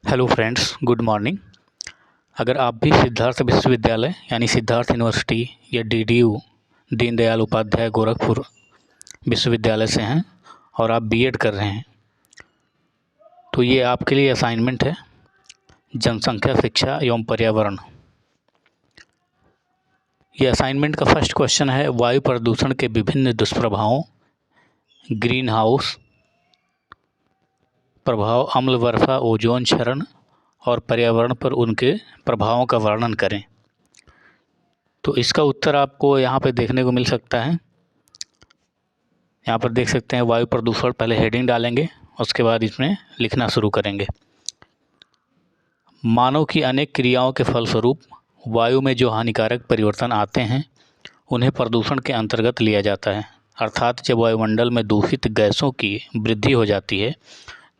Hello friends, good morning. अगर आप भी सिद्धार्थ विश्वविद्यालय यानी सिद्धार्थ यूनिवर्सिटी या डीडीयू दीनदयाल उपाध्याय गोरखपुर विश्वविद्यालय से हैं और आप बीएड कर रहे हैं तो ये आपके लिए असाइनमेंट है। जनसंख्या, शिक्षा एवं पर्यावरण। ये असाइनमेंट का फर्स्ट क्वेश्चन है, वायु प्रदूषण के विभिन्न दुष्प्रभावों, ग्रीन हाउस प्रभाव, अम्ल वर्षा, ओजोन क्षरण और पर्यावरण पर उनके प्रभावों का वर्णन करें। तो इसका उत्तर आपको यहाँ पे देखने को मिल सकता है। यहाँ पर देख सकते हैं वायु प्रदूषण, पहले हेडिंग डालेंगे, उसके बाद इसमें लिखना शुरू करेंगे। मानव की अनेक क्रियाओं के फलस्वरूप वायु में जो हानिकारक परिवर्तन आते हैं उन्हें प्रदूषण के अंतर्गत लिया जाता है। अर्थात जब वायुमंडल में दूषित गैसों की वृद्धि हो जाती है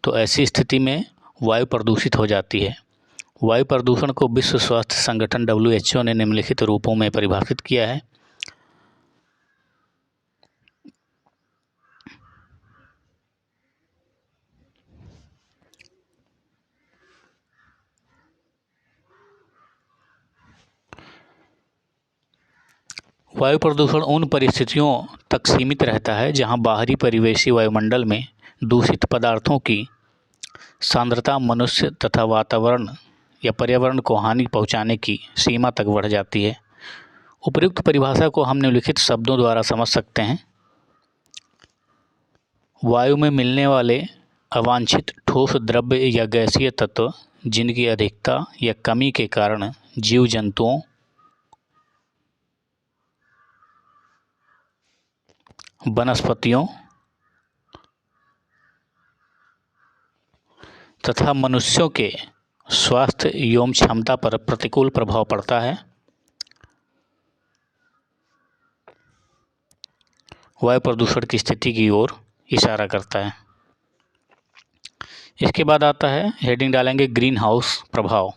तो ऐसी स्थिति में वायु प्रदूषित हो जाती है। वायु प्रदूषण को विश्व स्वास्थ्य संगठन WHO ने निम्नलिखित रूपों में परिभाषित किया है। वायु प्रदूषण उन परिस्थितियों तक सीमित रहता है जहां बाहरी परिवेशी वायुमंडल में दूषित पदार्थों की सांद्रता मनुष्य तथा वातावरण या पर्यावरण को हानि पहुंचाने की सीमा तक बढ़ जाती है। उपर्युक्त परिभाषा को हम निम्नलिखित शब्दों द्वारा समझ सकते हैं। वायु में मिलने वाले अवांछित ठोस द्रव्य या गैसीय तत्व जिनकी अधिकता या कमी के कारण जीव जंतुओं, वनस्पतियों तथा मनुष्यों के स्वास्थ्य एवं क्षमता पर प्रतिकूल प्रभाव पड़ता है। वायु प्रदूषण की स्थिति की ओर इशारा करता है। इसके बाद आता है, हेडिंग डालेंगे ग्रीन हाउस प्रभाव।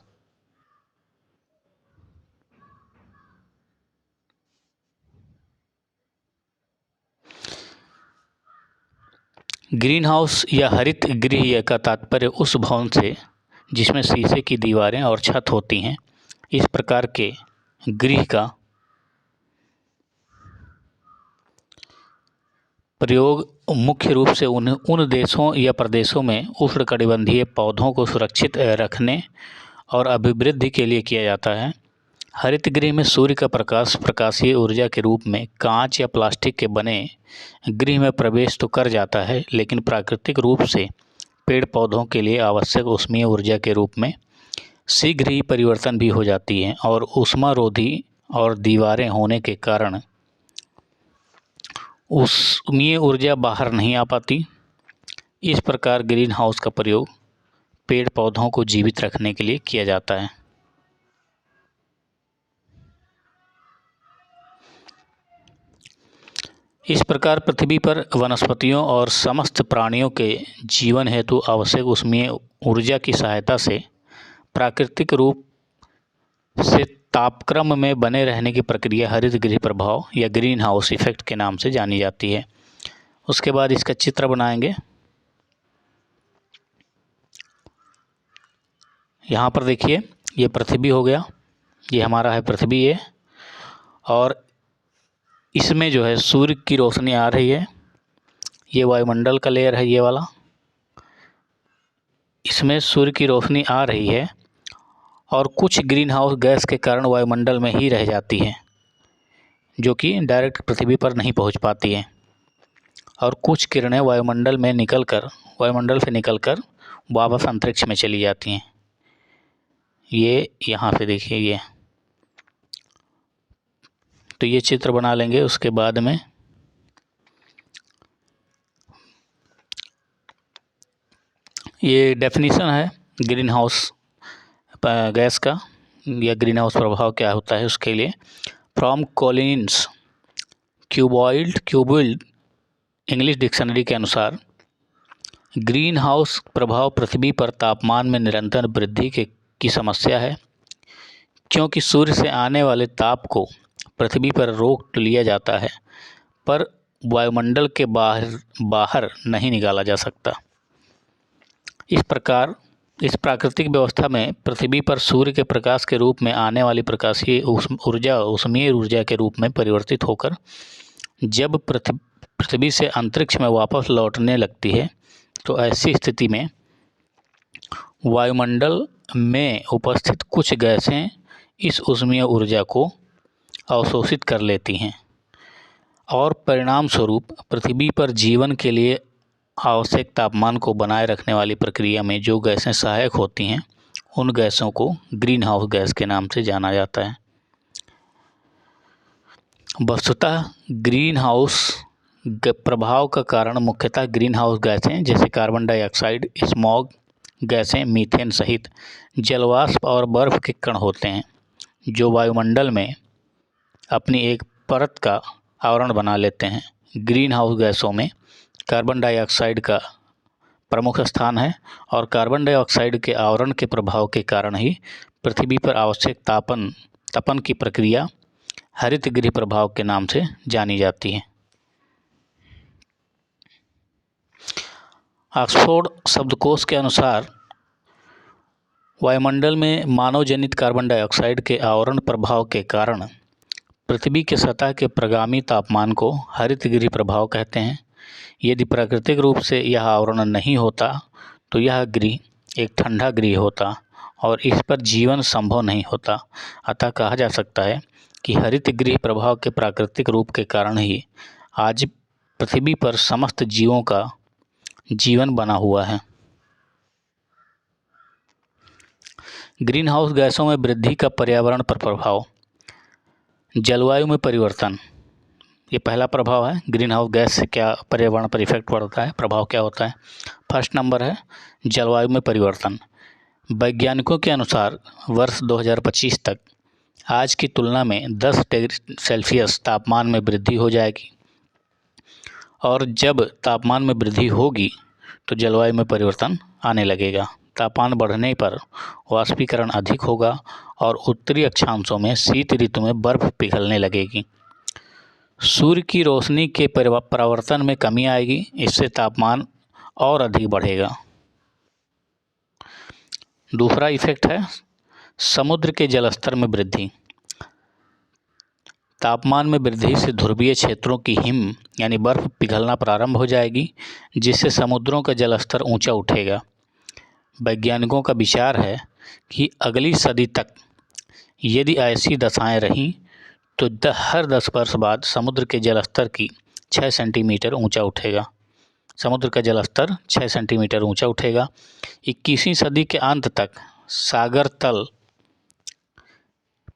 ग्रीन हाउस या हरित गृह का तात्पर्य उस भवन से जिसमें शीशे की दीवारें और छत होती हैं। इस प्रकार के गृह का प्रयोग मुख्य रूप से उन देशों या प्रदेशों में उष्णकटिबंधीय पौधों को सुरक्षित रखने और अभिवृद्धि के लिए किया जाता है। हरित गृह में सूर्य का प्रकाश प्रकाशीय ऊर्जा के रूप में कांच या प्लास्टिक के बने गृह में प्रवेश तो कर जाता है, लेकिन प्राकृतिक रूप से पेड़ पौधों के लिए आवश्यक ऊष्मीय ऊर्जा के रूप में शीघ्र ही परिवर्तन भी हो जाती है और ऊष्मारोधी और दीवारें होने के कारण ऊष्मीय ऊर्जा बाहर नहीं आ पाती। इस प्रकार ग्रीन हाउस का प्रयोग पेड़ पौधों को जीवित रखने के लिए किया जाता है। इस प्रकार पृथ्वी पर वनस्पतियों और समस्त प्राणियों के जीवन हेतु आवश्यक ऊष्मीय ऊर्जा की सहायता से प्राकृतिक रूप से तापक्रम में बने रहने की प्रक्रिया हरित गृह प्रभाव या ग्रीन हाउस इफेक्ट के नाम से जानी जाती है। उसके बाद इसका चित्र बनाएंगे। यहाँ पर देखिए, ये पृथ्वी हो गया, ये हमारा है पृथ्वी ये, और इसमें जो है सूर्य की रोशनी आ रही है। ये वायुमंडल का लेयर है, ये वाला, इसमें सूर्य की रोशनी आ रही है और कुछ ग्रीन हाउस गैस के कारण वायुमंडल में ही रह जाती है, जो कि डायरेक्ट पृथ्वी पर नहीं पहुंच पाती हैं, और कुछ किरणें वायुमंडल से निकलकर वापस अंतरिक्ष में चली जाती हैं। ये यहाँ पे देखिए, ये तो ये चित्र बना लेंगे। उसके बाद में ये डेफिनेशन है ग्रीन हाउस गैस का या ग्रीन हाउस प्रभाव क्या होता है उसके लिए। From Collins cuboid English dictionary के अनुसार ग्रीन हाउस प्रभाव पृथ्वी पर तापमान में निरंतर वृद्धि की समस्या है, क्योंकि सूर्य से आने वाले ताप को पृथ्वी पर रोक तो लिया जाता है पर वायुमंडल के बाहर नहीं निकाला जा सकता। इस प्रकार इस प्राकृतिक व्यवस्था में पृथ्वी पर सूर्य के प्रकाश के रूप में आने वाली प्रकाशीय ऊर्जा ऊष्मीय ऊर्जा के रूप में परिवर्तित होकर जब पृथ्वी से अंतरिक्ष में वापस लौटने लगती है, तो ऐसी स्थिति में वायुमंडल में उपस्थित कुछ गैसें इस ऊष्मीय ऊर्जा को अवशोषित कर लेती हैं और परिणाम स्वरूप पृथ्वी पर जीवन के लिए आवश्यक तापमान को बनाए रखने वाली प्रक्रिया में जो गैसें सहायक होती हैं, उन गैसों को ग्रीन हाउस गैस के नाम से जाना जाता है। वस्तुतः ग्रीन हाउस प्रभाव का कारण मुख्यतः ग्रीन हाउस गैसें जैसे कार्बन डाइऑक्साइड, स्मॉग गैसें, मीथेन सहित जलवाष्प और बर्फ के कण होते हैं, जो वायुमंडल में अपनी एक परत का आवरण बना लेते हैं। ग्रीन हाउस गैसों में कार्बन डाइऑक्साइड का प्रमुख स्थान है और कार्बन डाइऑक्साइड के आवरण के प्रभाव के कारण ही पृथ्वी पर आवश्यक तपन की प्रक्रिया हरित गृह प्रभाव के नाम से जानी जाती है। ऑक्सफोर्ड शब्दकोश के अनुसार वायुमंडल में मानव जनित कार्बन डाइऑक्साइड के आवरण प्रभाव के कारण पृथ्वी के सतह के प्रगामी तापमान को हरित गृह प्रभाव कहते हैं। यदि प्राकृतिक रूप से यह आवरण नहीं होता तो यह गृह एक ठंडा गृह होता और इस पर जीवन संभव नहीं होता। अतः कहा जा सकता है कि हरित गृह प्रभाव के प्राकृतिक रूप के कारण ही आज पृथ्वी पर समस्त जीवों का जीवन बना हुआ है। ग्रीन हाउस गैसों में वृद्धि का पर्यावरण पर प्रभाव। जलवायु में परिवर्तन, ये पहला प्रभाव है। ग्रीन हाउस गैस से क्या पर्यावरण पर इफेक्ट पड़ता है, प्रभाव क्या होता है। फर्स्ट नंबर है जलवायु में परिवर्तन। वैज्ञानिकों के अनुसार वर्ष 2025 तक आज की तुलना में 10 डिग्री सेल्सियस तापमान में वृद्धि हो जाएगी और जब तापमान में वृद्धि होगी तो जलवायु में परिवर्तन आने लगेगा। तापमान बढ़ने पर वाष्पीकरण अधिक होगा और उत्तरी अक्षांशों में शीत ऋतु में बर्फ पिघलने लगेगी। सूर्य की रोशनी के परावर्तन में कमी आएगी, इससे तापमान और अधिक बढ़ेगा। दूसरा इफेक्ट है समुद्र के जलस्तर में वृद्धि। तापमान में वृद्धि से ध्रुवीय क्षेत्रों की हिम यानी बर्फ पिघलना प्रारंभ हो जाएगी, जिससे समुद्रों का जलस्तर ऊंचा उठेगा। वैज्ञानिकों का विचार है कि अगली सदी तक यदि ऐसी दशाएं रहीं तो हर 10 वर्ष बाद समुद्र के जलस्तर की 6 सेंटीमीटर ऊंचा उठेगा। समुद्र का जलस्तर 6 सेंटीमीटर ऊंचा उठेगा। 21वीं सदी के अंत तक सागर तल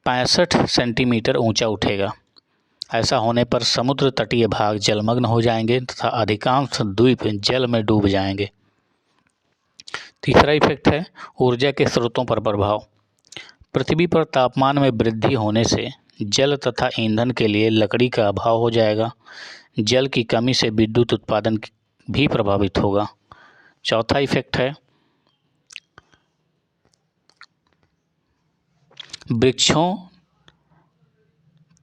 65 सेंटीमीटर ऊंचा उठेगा। ऐसा होने पर समुद्र तटीय भाग जलमग्न हो जाएंगे तथा अधिकांश द्वीप जल में डूब जाएंगे। तीसरा इफेक्ट है ऊर्जा के स्रोतों पर प्रभाव। पृथ्वी पर तापमान में वृद्धि होने से जल तथा ईंधन के लिए लकड़ी का अभाव हो जाएगा। जल की कमी से विद्युत उत्पादन भी प्रभावित होगा। चौथा इफेक्ट है वृक्षों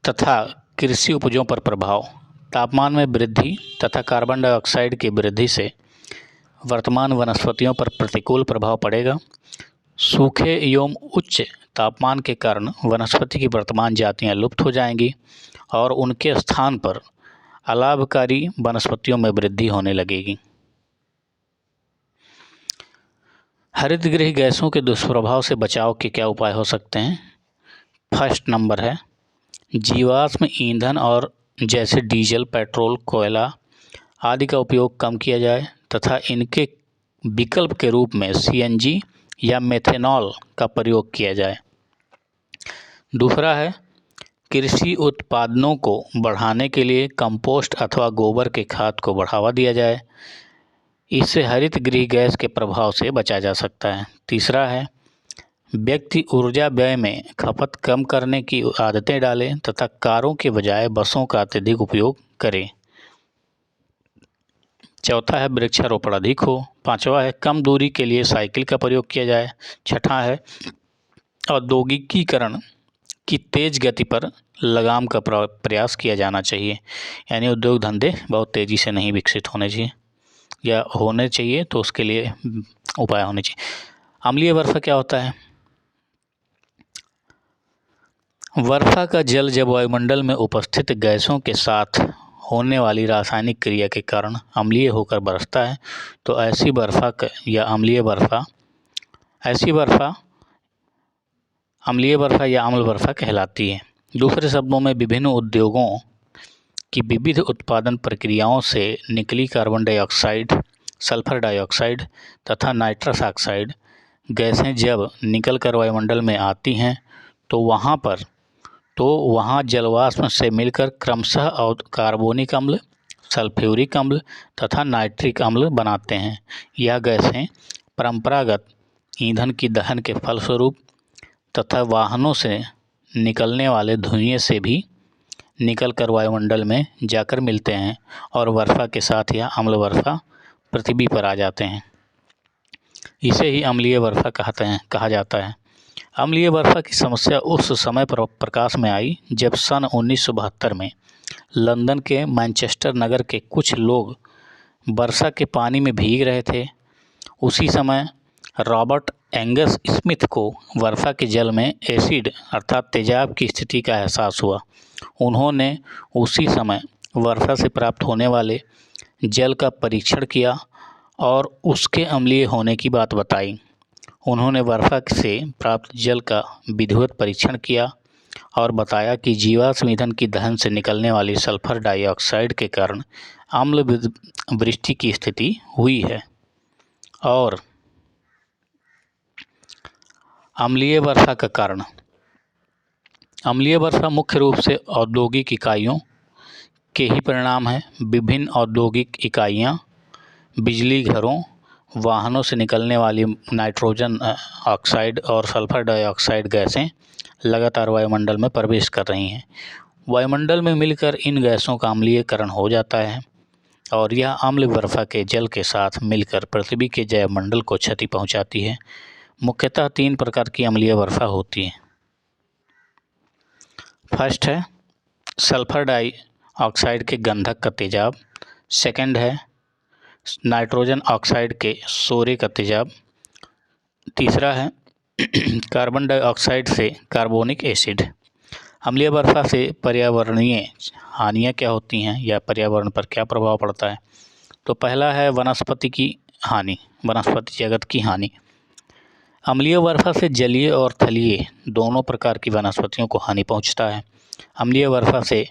तथा कृषि उपजों पर प्रभाव। तापमान में वृद्धि तथा कार्बन डाइऑक्साइड की वृद्धि से वर्तमान वनस्पतियों पर प्रतिकूल प्रभाव पड़ेगा। सूखे एवं उच्च तापमान के कारण वनस्पति की वर्तमान जातियां लुप्त हो जाएंगी और उनके स्थान पर अलाभकारी वनस्पतियों में वृद्धि होने लगेगी। हरित गृह गैसों के दुष्प्रभाव से बचाव के क्या उपाय हो सकते हैं। फर्स्ट नंबर है जीवाश्म ईंधन और जैसे डीजल, पेट्रोल, कोयला आदि का उपयोग कम किया जाए तथा इनके विकल्प के रूप में सीएनजी या मेथेनॉल का प्रयोग किया जाए। दूसरा है कृषि उत्पादनों को बढ़ाने के लिए कंपोस्ट अथवा गोबर के खाद को बढ़ावा दिया जाए। इससे हरित गृह गैस के प्रभाव से बचा जा सकता है। तीसरा है व्यक्ति ऊर्जा व्यय में खपत कम करने की आदतें डालें तथा कारों के बजाय बसों का अत्यधिक उपयोग करें। चौथा है वृक्षारोपण अधिक हो। पांचवा है कम दूरी के लिए साइकिल का प्रयोग किया जाए। छठा है औद्योगिकीकरण की तेज गति पर लगाम का प्रयास किया जाना चाहिए, यानी उद्योग धंधे बहुत तेज़ी से नहीं विकसित होने चाहिए या होने चाहिए तो उसके लिए उपाय होने चाहिए। अम्लीय वर्षा क्या होता है? वर्षा का जल जब वायुमंडल में उपस्थित गैसों के साथ होने वाली रासायनिक क्रिया के कारण अम्लीय होकर बरसता है, तो ऐसी वर्षा या अम्लीय वर्षा या अम्ल वर्षा कहलाती है। दूसरे शब्दों में विभिन्न उद्योगों की विविध उत्पादन प्रक्रियाओं से निकली कार्बन डाइऑक्साइड, सल्फर डाइऑक्साइड तथा नाइट्रस ऑक्साइड गैसें जब निकलकर वायुमंडल में आती हैं तो वहाँ जलवाष्प से मिलकर क्रमशः कार्बोनिक अम्ल, सल्फ्यूरिक अम्ल तथा नाइट्रिक अम्ल बनाते हैं। यह गैसें परंपरागत ईंधन की दहन के फलस्वरूप तथा वाहनों से निकलने वाले धुएं से भी निकलकर वायुमंडल में जाकर मिलते हैं और वर्षा के साथ यह अम्ल वर्षा पृथ्वी पर आ जाते हैं। इसे ही अम्लीय वर्षा कहा जाता है। अम्लीय वर्षा की समस्या उस समय पर प्रकाश में आई जब सन 1972 में लंदन के मैनचेस्टर नगर के कुछ लोग वर्षा के पानी में भीग रहे थे। उसी समय रॉबर्ट एंगस स्मिथ को वर्षा के जल में एसिड अर्थात तेजाब की स्थिति का एहसास हुआ। उन्होंने उसी समय वर्षा से प्राप्त होने वाले जल का परीक्षण किया और उसके अम्लीय होने की बात बताई। उन्होंने वर्षा से प्राप्त जल का विधिवत परीक्षण किया और बताया कि जीवाश्म ईंधन की दहन से निकलने वाली सल्फर डाइऑक्साइड के कारण अम्ल वृष्टि की स्थिति हुई है। और अम्लीय वर्षा का कारण, अम्लीय वर्षा मुख्य रूप से औद्योगिक इकाइयों के ही परिणाम है। विभिन्न औद्योगिक इकाइयाँ, बिजली घरों, वाहनों से निकलने वाली नाइट्रोजन ऑक्साइड और सल्फर डाइऑक्साइड गैसें लगातार वायुमंडल में प्रवेश कर रही हैं। वायुमंडल में मिलकर इन गैसों का अम्लीयकरण हो जाता है और यह अम्ल वर्षा के जल के साथ मिलकर पृथ्वी के जैवमंडल को क्षति पहुंचाती है। मुख्यतः 3 प्रकार की अम्लीय वर्षा होती है। फर्स्ट है सल्फर डाइऑक्साइड के गंधक का तेजाब, सेकंड है नाइट्रोजन ऑक्साइड के सोरे का तेजाब, तीसरा है कार्बन डाइऑक्साइड से कार्बोनिक एसिड। अम्लीय वर्षा से पर्यावरणीय हानियाँ क्या होती हैं या पर्यावरण पर क्या प्रभाव पड़ता है? तो पहला है वनस्पति की हानि, वनस्पति जगत की हानि। अम्लीय वर्षा से जलीय और थलीय दोनों प्रकार की वनस्पतियों को हानि पहुंचता है। अम्लीय वर्षा से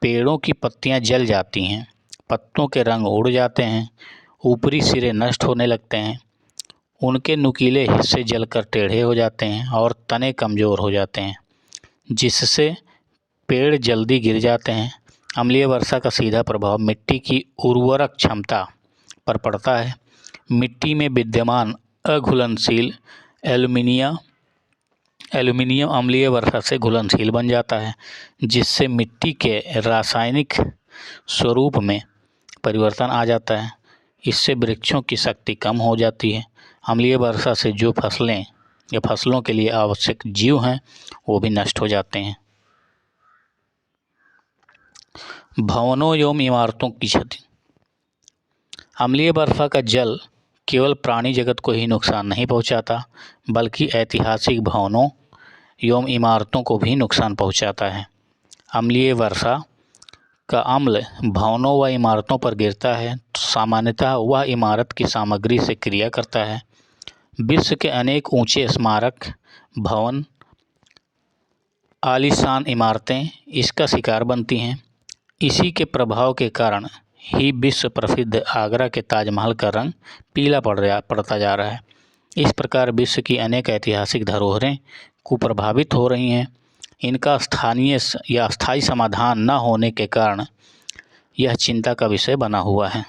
पेड़ों की पत्तियां जल जाती हैं, पत्तों के रंग उड़ जाते हैं, ऊपरी सिरे नष्ट होने लगते हैं, उनके नुकीले हिस्से जलकर टेढ़े हो जाते हैं और तने कमज़ोर हो जाते हैं, जिससे पेड़ जल्दी गिर जाते हैं। अम्लीय वर्षा का सीधा प्रभाव मिट्टी की उर्वरक क्षमता पर पड़ता है। मिट्टी में विद्यमान अघुलनशील एल्युमिनियम अम्लीय वर्षा से घुलनशील बन जाता है, जिससे मिट्टी के रासायनिक स्वरूप में परिवर्तन आ जाता है। इससे वृक्षों की शक्ति कम हो जाती है। अम्लीय वर्षा से जो फसलें या फसलों के लिए आवश्यक जीव हैं वो भी नष्ट हो जाते हैं। भवनों एवं इमारतों की क्षति। अम्लीय वर्षा का जल केवल प्राणी जगत को ही नुकसान नहीं पहुंचाता, बल्कि ऐतिहासिक भवनों एवं इमारतों को भी नुकसान पहुंचाता है। अम्लीय वर्षा का अम्ल भवनों व इमारतों पर गिरता है तो सामान्यतः वह इमारत की सामग्री से क्रिया करता है। विश्व के अनेक ऊंचे स्मारक भवन, आलीशान इमारतें इसका शिकार बनती हैं। इसी के प्रभाव के कारण ही विश्व प्रसिद्ध आगरा के ताजमहल का रंग पीला पड़ता जा रहा है। इस प्रकार विश्व की अनेक ऐतिहासिक धरोहरें कुप्रभावित हो रही हैं। इनका स्थानीय या अस्थायी समाधान न होने के कारण यह चिंता का विषय बना हुआ है।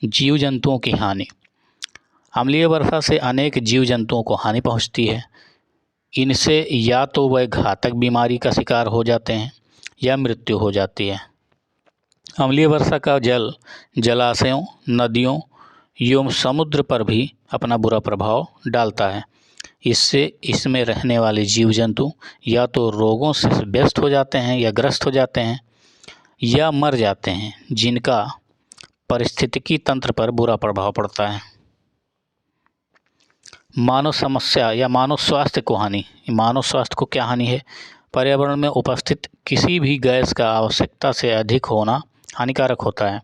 जीव जंतुओं की हानि। अम्लीय वर्षा से अनेक जीव जंतुओं को हानि पहुंचती है। इनसे या तो वह घातक बीमारी का शिकार हो जाते हैं या मृत्यु हो जाती है। अम्लीय वर्षा का जल जलाशयों, नदियों एवं समुद्र पर भी अपना बुरा प्रभाव डालता है। इससे इसमें रहने वाले जीव जंतु या तो रोगों से व्यस्त हो जाते हैं या ग्रस्त हो जाते हैं या मर जाते हैं, जिनका पारिस्थितिकी तंत्र पर बुरा प्रभाव पड़ता है। मानव समस्या या मानव स्वास्थ्य को हानि। मानव स्वास्थ्य को क्या हानि है? पर्यावरण में उपस्थित किसी भी गैस का आवश्यकता से अधिक होना हानिकारक होता है।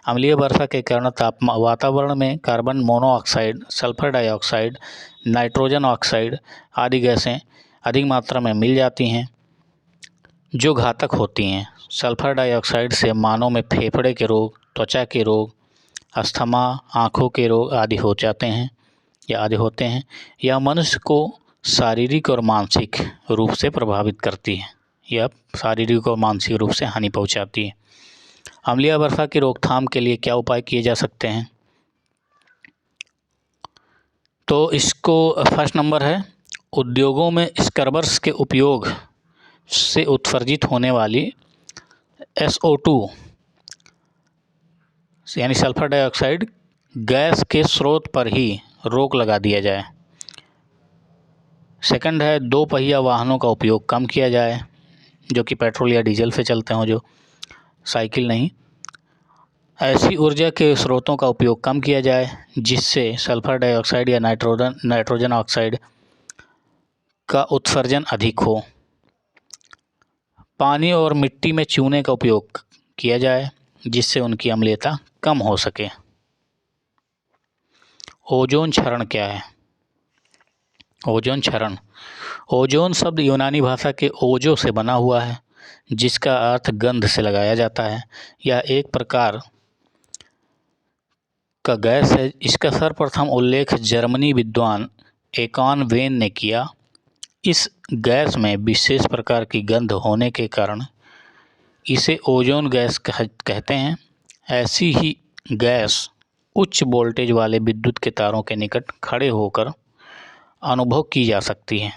अम्लीय वर्षा के कारण वातावरण में carbon monoxide, sulphur dioxide, nitrogen oxide आदि गैसें अधिक मात्रा में मिल जाती हैं जो घातक होती हैं। सल्फर डाइऑक्साइड से मानव में फेफड़े के रोग, त्वचा के रोग, अस्थमा, आँखों के रोग आदि हो जाते हैं या आदि होते हैं। यह मनुष्य को शारीरिक और मानसिक रूप से प्रभावित करती है। यह शारीरिक और मानसिक रूप से हानि पहुंचाती है। अम्लीय वर्षा की रोकथाम के लिए क्या उपाय किए जा सकते हैं? तो इसको फर्स्ट नंबर है, उद्योगों में स्क्रबर्स के उपयोग से उत्सर्जित होने वाली SO2 यानी सल्फर डाइऑक्साइड गैस के स्रोत पर ही रोक लगा दिया जाए। सेकंड है, दो पहिया वाहनों का उपयोग कम किया जाए, जो कि पेट्रोल या डीजल से चलते हों, जो साइकिल नहीं। ऐसी ऊर्जा के स्रोतों का उपयोग कम किया जाए जिससे सल्फर डाइऑक्साइड या नाइट्रोजन ऑक्साइड का उत्सर्जन अधिक हो। पानी और मिट्टी में चूने का उपयोग किया जाए जिससे उनकी अम्लीयता कम हो सके। ओजोन क्षरण क्या है? ओजोन क्षरण, ओजोन शब्द यूनानी भाषा के ओजो से बना हुआ है जिसका अर्थ गंध से लगाया जाता है। यह एक प्रकार का गैस है। इसका सर्वप्रथम उल्लेख जर्मनी विद्वान एकान वेन ने किया। इस गैस में विशेष प्रकार की गंध होने के कारण इसे ओजोन गैस कहते हैं। ऐसी ही गैस उच्च वोल्टेज वाले विद्युत के तारों के निकट खड़े होकर अनुभव की जा सकती है।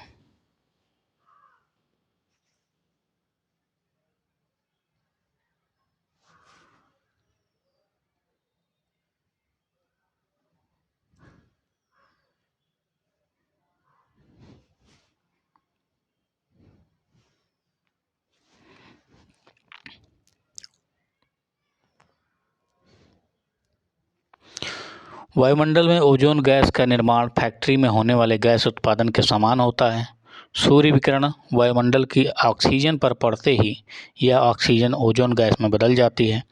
वायुमंडल में ओजोन गैस का निर्माण फैक्ट्री में होने वाले गैस उत्पादन के समान होता है। सूर्य विकिरण वायुमंडल की ऑक्सीजन पर पड़ते ही यह ऑक्सीजन ओजोन गैस में बदल जाती है।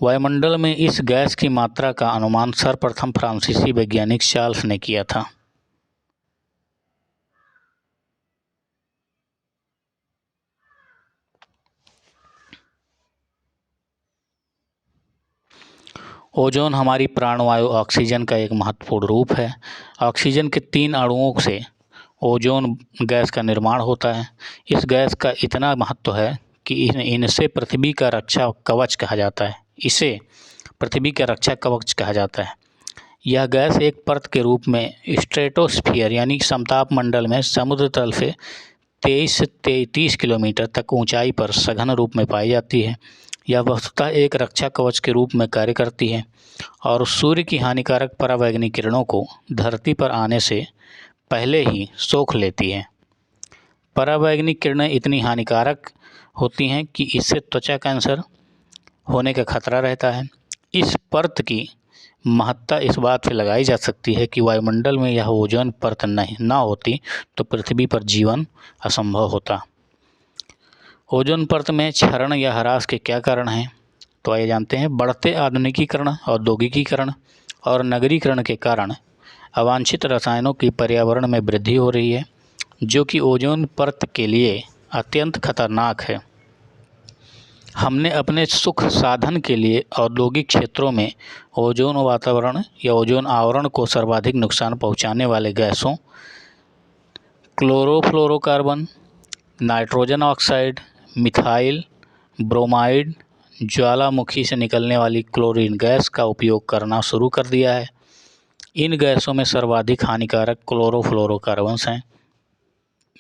वायुमंडल में इस गैस की मात्रा का अनुमान सर्वप्रथम फ्रांसीसी वैज्ञानिक चार्ल्स ने किया था। ओजोन हमारी प्राणवायु ऑक्सीजन का एक महत्वपूर्ण रूप है। ऑक्सीजन के 3 अणुओं से ओजोन गैस का निर्माण होता है। इस गैस का इतना महत्व है कि इनसे पृथ्वी का रक्षा कवच कहा जाता है। इसे पृथ्वी का रक्षा कवच कहा जाता है। यह गैस एक परत के रूप में स्ट्रेटोस्फीयर यानी समताप मंडल में समुद्र तल से 23 से 33 किलोमीटर तक ऊंचाई पर सघन रूप में पाई जाती है। यह वस्तुतः एक रक्षा कवच के रूप में कार्य करती है और सूर्य की हानिकारक परावैंगनिक किरणों को धरती पर आने से पहले ही सोख लेती है। परावैंगनिक किरणें इतनी हानिकारक होती हैं कि इससे त्वचा कैंसर होने का खतरा रहता है। इस परत की महत्ता इस बात से लगाई जा सकती है कि वायुमंडल में यह ओजोन परत ना होती तो पृथ्वी पर जीवन असंभव होता। ओजोन परत में क्षरण या ह्रास के क्या कारण हैं? तो आइए जानते हैं। बढ़ते आधुनिकीकरण, औद्योगिकीकरण और नगरीकरण के कारण अवांछित रसायनों की पर्यावरण में वृद्धि हो रही है जो कि ओजोन परत के लिए अत्यंत खतरनाक है। हमने अपने सुख साधन के लिए औद्योगिक क्षेत्रों में ओजोन वातावरण या ओजोन आवरण को सर्वाधिक नुकसान पहुंचाने वाले गैसों chlorofluorocarbon, nitrogen oxide, methyl bromide, ज्वालामुखी से निकलने वाली क्लोरीन गैस का उपयोग करना शुरू कर दिया है। इन गैसों में सर्वाधिक हानिकारक क्लोरोफ्लोरोकार्बन्स हैं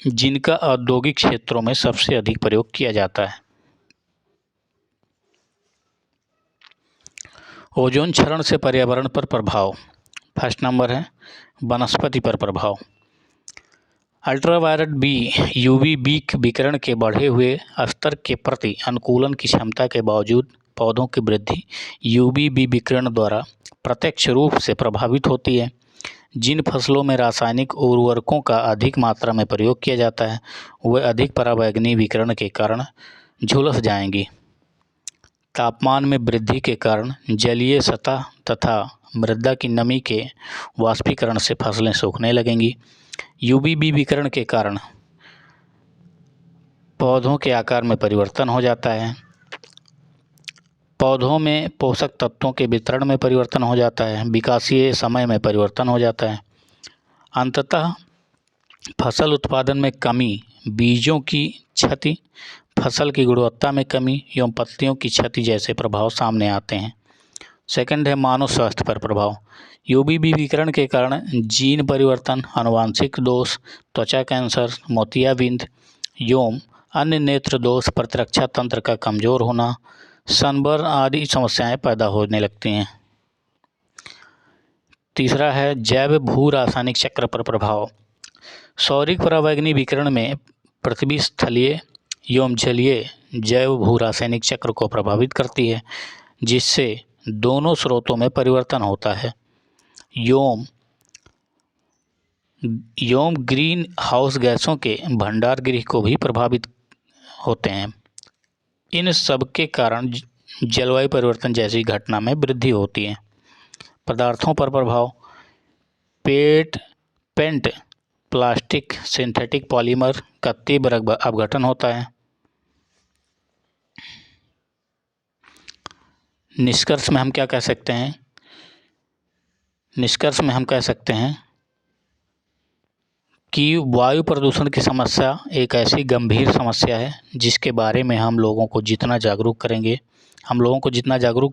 जिनका औद्योगिक क्षेत्रों में सबसे अधिक प्रयोग किया जाता है। ओजोन क्षरण से पर्यावरण पर प्रभाव। फर्स्ट नंबर है वनस्पति पर प्रभाव। अल्ट्रावायलेट बी UVB विकिरण के बढ़े हुए स्तर के प्रति अनुकूलन की क्षमता के बावजूद पौधों की वृद्धि UVB विकिरण द्वारा प्रत्यक्ष रूप से प्रभावित होती है। जिन फसलों में रासायनिक उर्वरकों का अधिक मात्रा में प्रयोग किया जाता है वे अधिक पराबैंगनी विकिरण के कारण झुलस जाएंगी। तापमान में वृद्धि के कारण जलीय सतह तथा मृदा की नमी के वाष्पीकरण से फसलें सूखने लगेंगी। यूवीबी विकिरण के कारण पौधों के आकार में परिवर्तन हो जाता है। पौधों में पोषक तत्वों के वितरण में परिवर्तन हो जाता है। विकासीय समय में परिवर्तन हो जाता है। अंततः फसल उत्पादन में कमी, बीजों की क्षति, फसल की गुणवत्ता में कमी एवं पत्तियों की क्षति जैसे प्रभाव सामने आते हैं। सेकंड है मानव स्वास्थ्य पर प्रभाव। यूवीबी विकिरण के कारण जीन परिवर्तन, आनुवांशिक दोष, त्वचा कैंसर, मोतियाबिंद एवं अन्य नेत्र दोष, प्रतिरक्षा तंत्र का कमजोर होना, सनबर्न आदि समस्याएं पैदा होने लगती हैं। तीसरा है जैव भू रासायनिक चक्र पर प्रभाव। सौरिक पराबैंगनी विकिरण में पृथ्वी स्थलीय एवं जलीय जैव भू रासायनिक चक्र को प्रभावित करती है, जिससे दोनों स्रोतों में परिवर्तन होता है। एवं ग्रीन हाउस गैसों के भंडार गृह को भी प्रभावित होते हैं। इन सब के कारण जलवायु परिवर्तन जैसी घटना में वृद्धि होती है। पदार्थों पर प्रभाव। पेंट, प्लास्टिक, सिंथेटिक पॉलीमर का तीव्र अपघटन होता है। निष्कर्ष में हम क्या कह सकते हैं? निष्कर्ष में हम कह सकते हैं कि वायु प्रदूषण की समस्या एक ऐसी गंभीर समस्या है जिसके बारे में हम लोगों को जितना जागरूक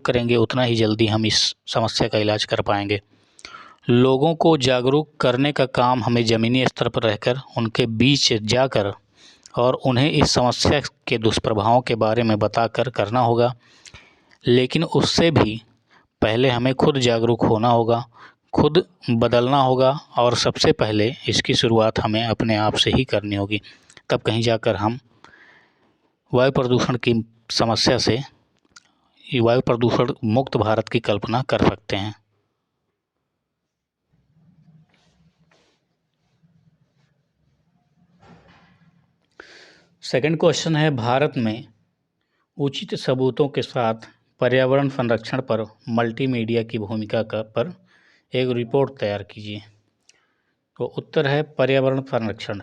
करेंगे उतना ही जल्दी हम इस समस्या का इलाज कर पाएंगे। लोगों को जागरूक करने का काम हमें ज़मीनी स्तर पर रहकर उनके बीच जाकर और उन्हें इस समस्या के दुष्प्रभावों के बारे में बताकर करना होगा। लेकिन उससे भी पहले हमें खुद जागरूक होना होगा, खुद बदलना होगा और सबसे पहले इसकी शुरुआत हमें अपने आप से ही करनी होगी। तब कहीं जाकर हम वायु प्रदूषण की समस्या से वायु प्रदूषण मुक्त भारत की कल्पना कर सकते हैं। सेकंड क्वेश्चन है, भारत में उचित सबूतों के साथ पर्यावरण संरक्षण पर मल्टीमीडिया की भूमिका पर एक रिपोर्ट तैयार कीजिए। तो उत्तर है पर्यावरण संरक्षण।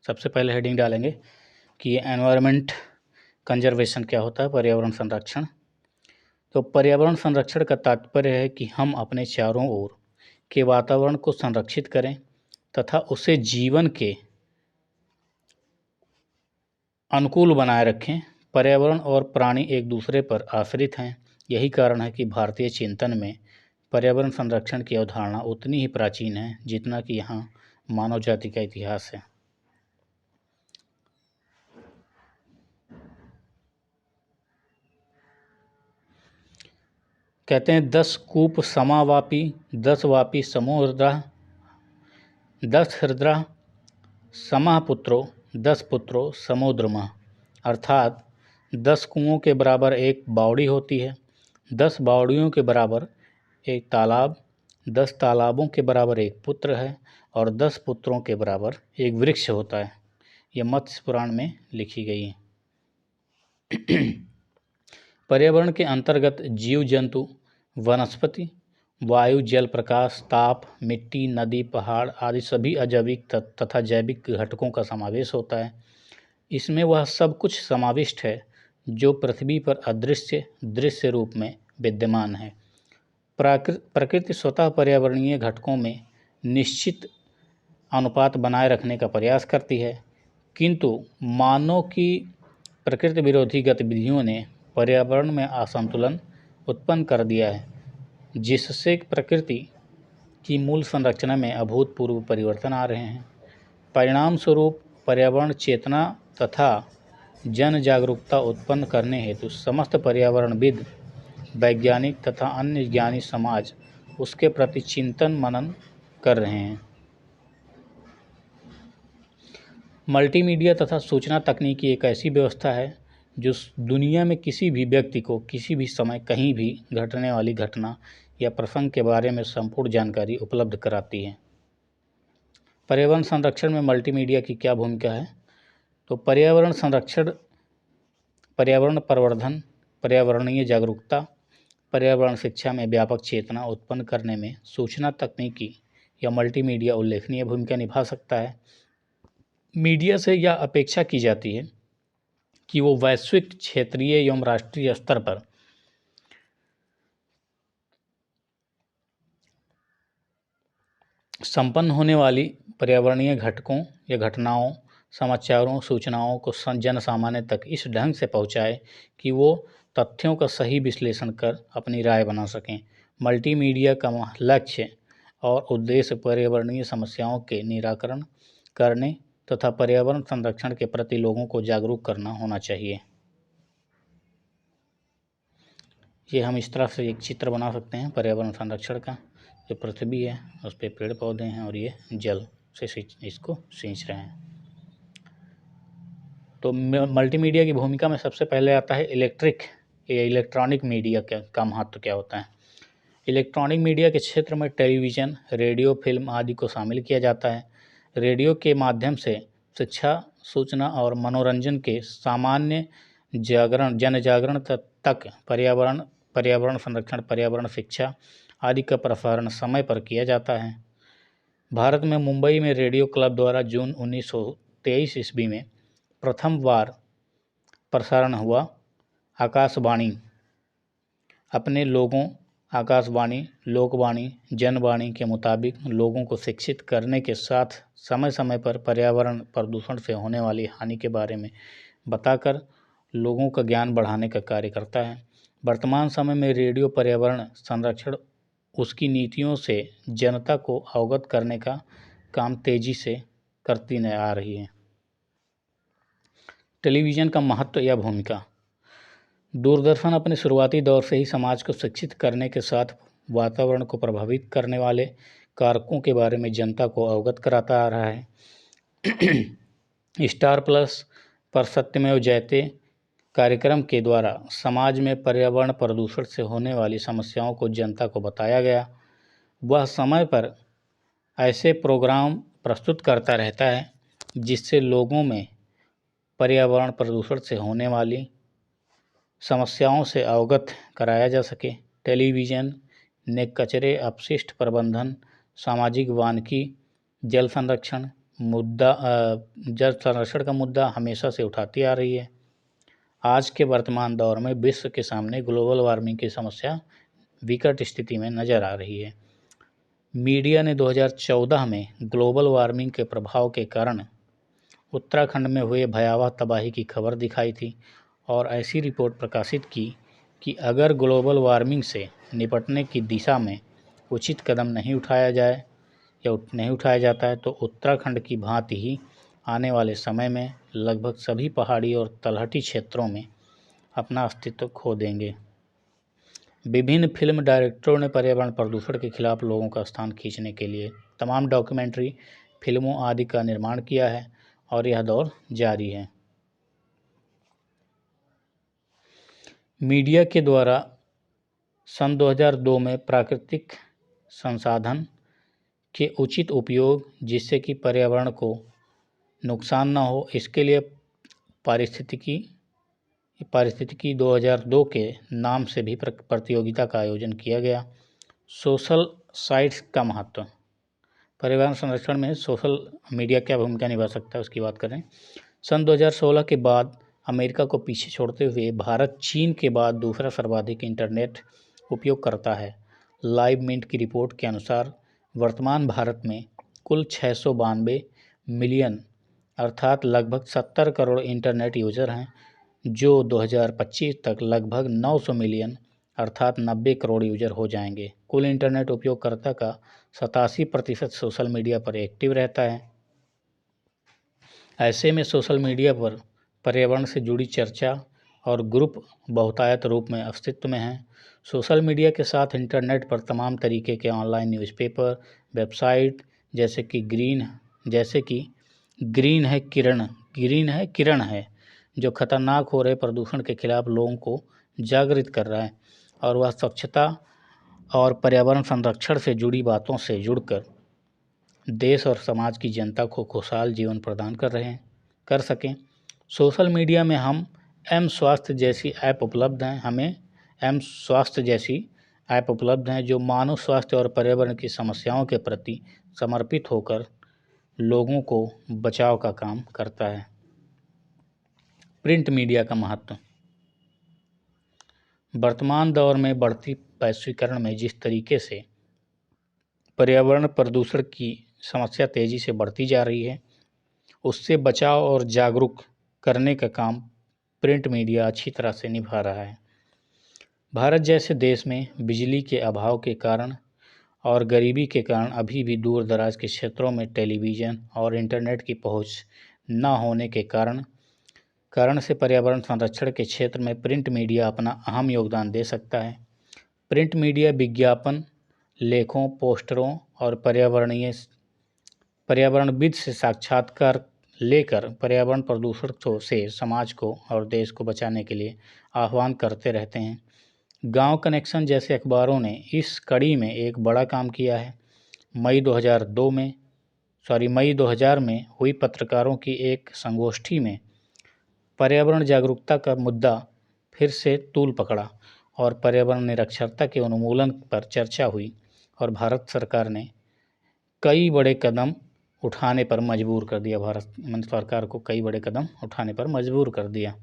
सबसे पहले हेडिंग डालेंगे कि ये एनवायरनमेंट कंजर्वेशन क्या होता है, पर्यावरण संरक्षण। तो पर्यावरण संरक्षण का तात्पर्य है कि हम अपने चारों ओर के वातावरण को संरक्षित करें तथा उसे जीवन के अनुकूल बनाए रखें। पर्यावरण और प्राणी एक दूसरे पर आश्रित हैं। यही कारण है कि भारतीय चिंतन में पर्यावरण संरक्षण की अवधारणा उतनी ही प्राचीन है जितना कि यहाँ मानव जाति का इतिहास है। कहते हैं 10 कूप समावापी, 10 वापी समोहृदः, 10 हृदय समः पुत्रो, 10 पुत्रो समोद्रमः। अर्थात 10 कुओं के बराबर एक बावड़ी होती है, 10 बावड़ियों के बराबर एक तालाब, 10 तालाबों के बराबर एक पुत्र है और 10 पुत्रों के बराबर एक वृक्ष होता है। यह मत्स्य पुराण में लिखी गई है। पर्यावरण के अंतर्गत जीव जंतु, वनस्पति, वायु, जल, प्रकाश, ताप, मिट्टी, नदी, पहाड़ आदि सभी अजैविक तथा जैविक घटकों का समावेश होता है। इसमें वह सब कुछ समाविष्ट है जो पृथ्वी पर अदृश्य दृश्य रूप में विद्यमान है। प्रकृति स्वतः पर्यावरणीय घटकों में निश्चित अनुपात बनाए रखने का प्रयास करती है, किंतु मानव की प्रकृति विरोधी गतिविधियों ने पर्यावरण में असंतुलन उत्पन्न कर दिया है, जिससे प्रकृति की मूल संरचना में अभूतपूर्व परिवर्तन आ रहे हैं। परिणाम स्वरूप पर्यावरण चेतना तथा जन जागरूकता उत्पन्न करने हेतु समस्त पर्यावरणविद, वैज्ञानिक तथा अन्य ज्ञानी समाज उसके प्रति चिंतन मनन कर रहे हैं। मल्टीमीडिया तथा सूचना तकनीकी एक ऐसी व्यवस्था है जो दुनिया में किसी भी व्यक्ति को किसी भी समय कहीं भी घटने वाली घटना या प्रसंग के बारे में संपूर्ण जानकारी उपलब्ध कराती है। पर्यावरण संरक्षण में मल्टीमीडिया की क्या भूमिका है? तो पर्यावरण संरक्षण, पर्यावरण प्रवर्धन, पर्यावरणीय जागरूकता, पर्यावरण शिक्षा में व्यापक चेतना उत्पन्न करने में सूचना तकनीकी या मल्टीमीडिया उल्लेखनीय भूमिका निभा सकता है। मीडिया से यह अपेक्षा की जाती है कि वो वैश्विक, क्षेत्रीय एवं राष्ट्रीय स्तर पर संपन्न होने वाली पर्यावरणीय घटकों या घटनाओं, समाचारों, सूचनाओं को जन सामान्य तक इस ढंग से पहुंचाए कि वो तथ्यों का सही विश्लेषण कर अपनी राय बना सकें। मल्टीमीडिया का लक्ष्य और उद्देश्य पर्यावरणीय समस्याओं के निराकरण करने तथा पर्यावरण संरक्षण के प्रति लोगों को जागरूक करना होना चाहिए। ये हम इस तरह से एक चित्र बना सकते हैं पर्यावरण संरक्षण का। जो पृथ्वी है उस पर पेड़ पौधे हैं और ये जल से इसको सींच रहे हैं। तो मल्टीमीडिया की भूमिका में सबसे पहले आता है इलेक्ट्रॉनिक मीडिया का महत्व क्या होता है। इलेक्ट्रॉनिक मीडिया के क्षेत्र में टेलीविज़न, रेडियो, फिल्म आदि को शामिल किया जाता है। रेडियो के माध्यम से शिक्षा, सूचना और मनोरंजन के सामान्य जन जागरण तक पर्यावरण संरक्षण, पर्यावरण शिक्षा आदि का प्रसारण समय पर किया जाता है। भारत में मुंबई में रेडियो क्लब द्वारा जून 1923 ईस्वी में प्रथम बार प्रसारण हुआ। आकाशवाणी अपने लोगों आकाशवाणी, लोकवाणी, जनवाणी के मुताबिक लोगों को शिक्षित करने के साथ समय समय पर पर्यावरण प्रदूषण से होने वाली हानि के बारे में बताकर लोगों का ज्ञान बढ़ाने का कार्य करता है। वर्तमान समय में रेडियो पर्यावरण संरक्षण उसकी नीतियों से जनता को अवगत करने का काम तेजी से करती आ रही है। टेलीविज़न का महत्व या भूमिका। दूरदर्शन अपने शुरुआती दौर से ही समाज को शिक्षित करने के साथ वातावरण को प्रभावित करने वाले कारकों के बारे में जनता को अवगत कराता आ रहा है। स्टार प्लस पर सत्यमेव जयते कार्यक्रम के द्वारा समाज में पर्यावरण प्रदूषण से होने वाली समस्याओं को जनता को बताया गया। वह समय पर ऐसे प्रोग्राम प्रस्तुत करता रहता है जिससे लोगों में पर्यावरण प्रदूषण से होने वाली समस्याओं से अवगत कराया जा सके। टेलीविज़न ने कचरे अपशिष्ट प्रबंधन, सामाजिक वानिकी, जल संरक्षण का मुद्दा हमेशा से उठाती आ रही है। आज के वर्तमान दौर में विश्व के सामने ग्लोबल वार्मिंग की समस्या विकट स्थिति में नज़र आ रही है। मीडिया ने 2014 में ग्लोबल वार्मिंग के प्रभाव के कारण उत्तराखंड में हुए भयावह तबाही की खबर दिखाई थी और ऐसी रिपोर्ट प्रकाशित की कि अगर ग्लोबल वार्मिंग से निपटने की दिशा में उचित कदम नहीं उठाया जाता है तो उत्तराखंड की भांति ही आने वाले समय में लगभग सभी पहाड़ी और तलहटी क्षेत्रों में अपना अस्तित्व खो देंगे। विभिन्न फिल्म डायरेक्टरों ने पर्यावरण प्रदूषण के खिलाफ लोगों का स्थान खींचने के लिए तमाम डॉक्यूमेंट्री फिल्मों आदि का निर्माण किया है और यह दौर जारी है। मीडिया के द्वारा सन 2002 में प्राकृतिक संसाधन के उचित उपयोग जिससे कि पर्यावरण को नुकसान न हो, इसके लिए पारिस्थितिकी 2002 के नाम से भी प्रतियोगिता का आयोजन किया गया। सोशल साइट्स का महत्व। पर्यावरण संरक्षण में सोशल मीडिया क्या भूमिका निभा सकता है उसकी बात करें। सन 2016 के बाद अमेरिका को पीछे छोड़ते हुए भारत चीन के बाद दूसरा सर्वाधिक इंटरनेट उपयोग करता है। लाइव मिंट की रिपोर्ट के अनुसार वर्तमान भारत में कुल 692 मिलियन अर्थात लगभग 70 करोड़ इंटरनेट यूज़र हैं, जो 2025 तक लगभग 900 मिलियन अर्थात 90 करोड़ यूज़र हो जाएंगे। कुल इंटरनेट उपयोगकर्ता का 87% सोशल मीडिया पर एक्टिव रहता है। ऐसे में सोशल मीडिया पर पर्यावरण से जुड़ी चर्चा और ग्रुप बहुतायत रूप में अस्तित्व में हैं। सोशल मीडिया के साथ इंटरनेट पर तमाम तरीके के ऑनलाइन न्यूज़पेपर, वेबसाइट जैसे कि ग्रीन है किरण है जो खतरनाक हो रहे प्रदूषण के खिलाफ लोगों को जागृत कर रहा है और वह स्वच्छता और पर्यावरण संरक्षण से जुड़ी बातों से जुड़कर देश और समाज की जनता को खुशहाल जीवन प्रदान कर सकें। सोशल मीडिया में हम एम स्वास्थ्य जैसी ऐप उपलब्ध हैं जो मानव स्वास्थ्य और पर्यावरण की समस्याओं के प्रति समर्पित होकर लोगों को बचाव का काम करता है। प्रिंट मीडिया का महत्व। वर्तमान दौर में बढ़ती वैश्वीकरण में जिस तरीके से पर्यावरण प्रदूषण की समस्या तेजी से बढ़ती जा रही है, उससे बचाव और जागरूक करने का काम प्रिंट मीडिया अच्छी तरह से निभा रहा है। भारत जैसे देश में बिजली के अभाव के कारण और गरीबी के कारण अभी भी दूर दराज के क्षेत्रों में टेलीविज़न और इंटरनेट की पहुंच न होने के कारण से पर्यावरण संरक्षण के क्षेत्र में प्रिंट मीडिया अपना अहम योगदान दे सकता है। प्रिंट मीडिया विज्ञापन, लेखों, पोस्टरों और पर्यावरणविद से साक्षात्कार लेकर पर्यावरण प्रदूषण से समाज को और देश को बचाने के लिए आह्वान करते रहते हैं। गांव कनेक्शन जैसे अखबारों ने इस कड़ी में एक बड़ा काम किया है। मई 2000 में हुई पत्रकारों की एक संगोष्ठी में पर्यावरण जागरूकता का मुद्दा फिर से तूल पकड़ा और पर्यावरण निरक्षरता के उन्मूलन पर चर्चा हुई और भारत सरकार ने कई बड़े कदम उठाने पर मजबूर कर दिया।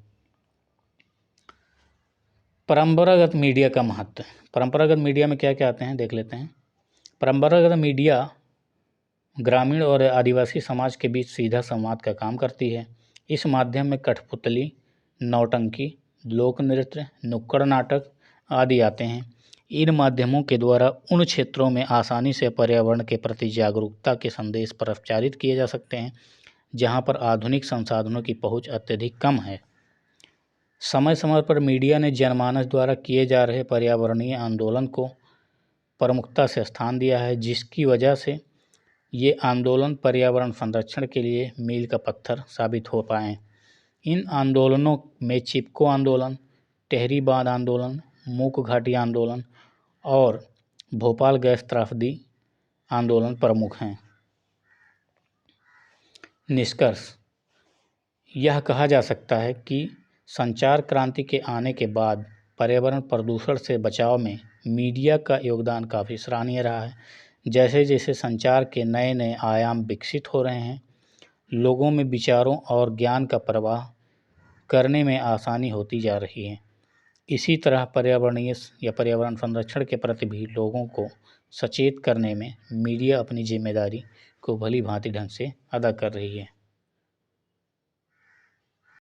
परंपरागत मीडिया का महत्व। परंपरागत मीडिया में क्या क्या आते हैं देख लेते हैं। परंपरागत मीडिया ग्रामीण और आदिवासी समाज के बीच सीधा संवाद का काम करती है। इस माध्यम में कठपुतली, नौटंकी, लोक नृत्य, नुक्कड़ नाटक आदि आते हैं। इन माध्यमों के द्वारा उन क्षेत्रों में आसानी से पर्यावरण के प्रति जागरूकता के संदेश प्रचारित किए जा सकते हैं जहां पर आधुनिक संसाधनों की पहुंच अत्यधिक कम है। समय समय पर मीडिया ने जनमानस द्वारा किए जा रहे पर्यावरणीय आंदोलन को प्रमुखता से स्थान दिया है, जिसकी वजह से ये आंदोलन पर्यावरण संरक्षण के लिए मील का पत्थर साबित हो पाए। इन आंदोलनों में चिपको आंदोलन, टेहरी बांध आंदोलन, मूक घाटी आंदोलन और भोपाल गैस त्रासदी आंदोलन प्रमुख हैं। निष्कर्ष। यह कहा जा सकता है कि संचार क्रांति के आने के बाद पर्यावरण प्रदूषण से बचाव में मीडिया का योगदान काफ़ी सराहनीय रहा है। जैसे जैसे संचार के नए नए आयाम विकसित हो रहे हैं, लोगों में विचारों और ज्ञान का प्रवाह करने में आसानी होती जा रही है। इसी तरह पर्यावरण संरक्षण के प्रति भी लोगों को सचेत करने में मीडिया अपनी जिम्मेदारी को भली भांति ढंग से अदा कर रही है।